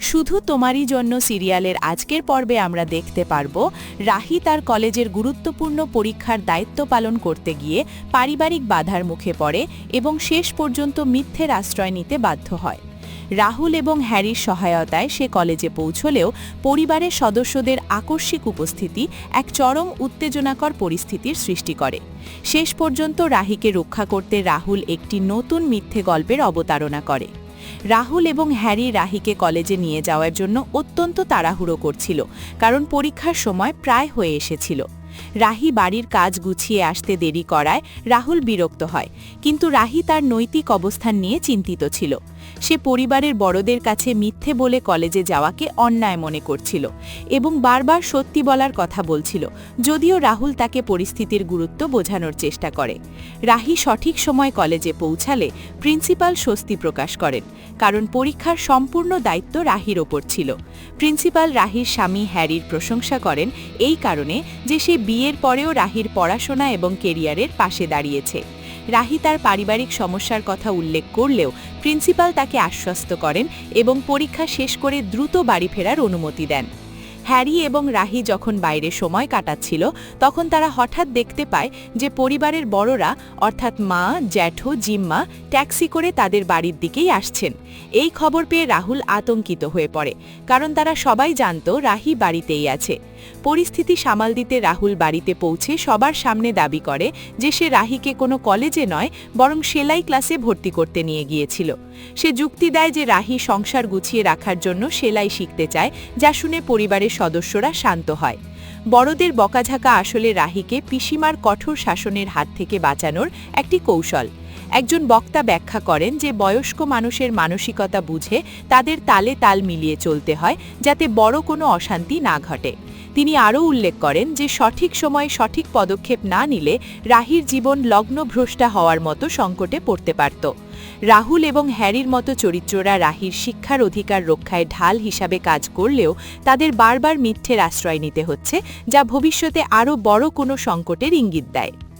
শুধু তোমারই জন্য সিরিয়ালের আজকের পর্বে আমরা দেখতে পারব রাহি তার কলেজের গুরুত্বপূর্ণ পরীক্ষার দায়িত্ব পালন করতে গিয়ে পারিবারিক বাধার মুখে পড়ে এবং শেষ পর্যন্ত মিথ্যের আশ্রয় নিতে বাধ্য হয়। রাহুল এবং হ্যারির সহায়তায় সে কলেজে পৌঁছলেও পরিবারের সদস্যদের আকস্মিক উপস্থিতি এক চরম উত্তেজনাকর পরিস্থিতির সৃষ্টি করে। শেষ পর্যন্ত রাহিকে রক্ষা করতে রাহুল একটি নতুন মিথ্যে গল্পের অবতারণা করে। রাহুল এবং হ্যারি রাহিকে কলেজে নিয়ে যাওয়ার জন্য অত্যন্ত তাড়াহুড়ো করছিল, কারণ পরীক্ষার সময় প্রায় হয়ে এসেছিল। রাহি বাড়ির কাজ গুছিয়ে আসতে দেরি করায় রাহুল বিরক্ত হয়, কিন্তু রাহি তার নৈতিক অবস্থান নিয়ে চিন্তিত ছিল। সে পরিবারের বড়দের কাছে মিথ্যে বলে কলেজে যাওয়াকে অন্যায় মনে করছিল এবং বারবার সত্যি বলার কথা বলছিল, যদিও রাহুল তাকে পরিস্থিতির গুরুত্ব বোঝানোর চেষ্টা করে। রাহি সঠিক সময় কলেজে পৌঁছালে প্রিন্সিপাল স্বস্তি প্রকাশ করেন, কারণ পরীক্ষার সম্পূর্ণ দায়িত্ব রাহির ওপর ছিল। প্রিন্সিপাল রাহির স্বামী হ্যারির প্রশংসা করেন এই কারণে যে সে বিয়ের পরেও রাহির পড়াশোনা এবং কেরিয়ারের পাশে দাঁড়িয়েছে। রাহি তার পারিবারিক সমস্যার কথা উল্লেখ করলেও প্রিন্সিপাল তাকে আশ্বস্ত করেন এবং পরীক্ষা শেষ করে দ্রুত বাড়ি ফেরার অনুমতি দেন। হ্যারি এবং রাহি যখন বাইরে সময় কাটাচ্ছিল, তখন তারা হঠাৎ দেখতে পায় যে পরিবারের বড়রা অর্থাৎ মা, জ্যাঠো, জিম্মা ট্যাক্সি করে তাদের বাড়ির দিকেই আসছেন। এই খবর পেয়ে রাহুল আতঙ্কিত হয়ে পড়ে, কারণ তারা সবাই জানত রাহি বাড়িতেই আছে। পরিস্থিতি সামাল দিতে রাহুল বাড়িতে পৌঁছে সবার সামনে দাবি করে যে সে রাহিকে কোনো কলেজে নয়, বরং সেলাই ক্লাসে ভর্তি করতে নিয়ে গিয়েছিল। সে যুক্তি দেয় যে রাহি সংসার গুছিয়ে রাখার জন্য সেলাই শিখতে চায়, যা শুনে পরিবারের সদস্যরা শান্ত হয়। বড়দের বকাঝাকা আসলে রাহিকে পিসিমার কঠোর শাসনের হাত থেকে বাঁচানোর একটি কৌশল। একজন বক্তা ব্যাখ্যা করেন যে বয়স্ক মানুষের মানসিকতা বুঝে তাদের তালে তাল মিলিয়ে চলতে হয়, যাতে বড় কোনো অশান্তি না ঘটে। তিনি আরও উল্লেখ করেন যে সঠিক সময়ে সঠিক পদক্ষেপ না নিলে রাহির জীবন লগ্নভ্রষ্টা হওয়ার মতো সংকটে পড়তে পারত। রাহুল এবং হ্যারির মতো চরিত্ররা রাহির শিক্ষার অধিকার রক্ষায় ঢাল হিসাবে কাজ করলেও তাদের বারবার মিথ্যের আশ্রয় নিতে হচ্ছে, যা ভবিষ্যতে আরও বড় কোনো সংকটের ইঙ্গিত দেয়।